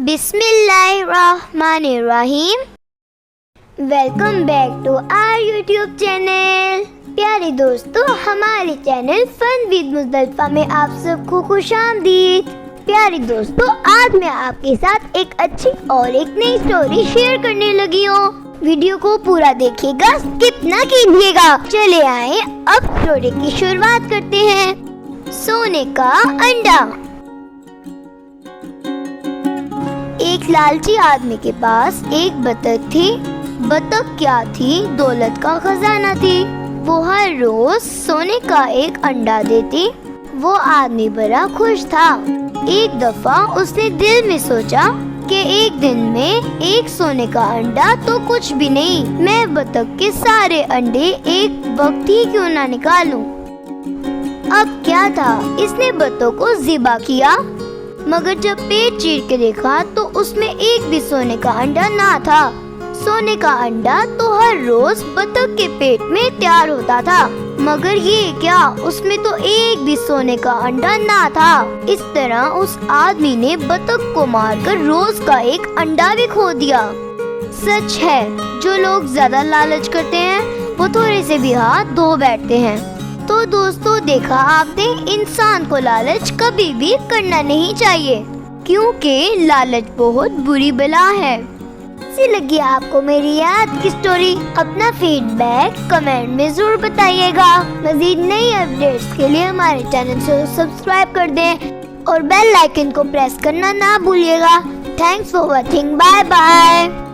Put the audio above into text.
बिस्मिल्लाहिर्रहमानिर्रहीम। Welcome back to our YouTube channel. प्यारे दोस्तों, हमारे चैनल फन विद मुज़दलिफ़ा में आप सबको खुशामदीद। प्यारे दोस्तों, आज मैं आपके साथ एक अच्छी और एक नई स्टोरी शेयर करने लगी हूँ। वीडियो को पूरा देखिएगा, स्किप ना कीजिएगा। चले आए अब स्टोरी की शुरुआत करते हैं। सोने का अंडा। एक लालची आदमी के पास एक बतख थी। बतख क्या थी? दौलत का खजाना थी। वो हर रोज सोने का एक अंडा देती। वो आदमी बड़ा खुश था। एक दफा उसने दिल में सोचा कि एक दिन में एक सोने का अंडा तो कुछ भी नहीं, मैं बतख के सारे अंडे एक वक्त ही क्यों ना निकालूं। अब क्या था, इसने बतख को ज़िबा किया, मगर जब पेट चीर के देखा तो उसमें एक भी सोने का अंडा ना था। सोने का अंडा तो हर रोज बतख के पेट में तैयार होता था, मगर ये क्या, उसमें तो एक भी सोने का अंडा ना था। इस तरह उस आदमी ने बतख को मारकर रोज का एक अंडा भी खो दिया। सच है, जो लोग ज्यादा लालच करते हैं वो थोड़े से भी हाथ धो बैठते हैं। तो दोस्तों, देखा आपने, इंसान को लालच कभी भी करना नहीं चाहिए, क्योंकि लालच बहुत बुरी बला है। कैसी लगी आपको मेरी याद की स्टोरी? अपना फीडबैक कमेंट में जरूर बताइएगा। मजीद नई अपडेट्स के लिए हमारे चैनल को सब्सक्राइब कर दें और बेल आइकन को प्रेस करना ना भूलिएगा। Thanks for watching. Bye bye.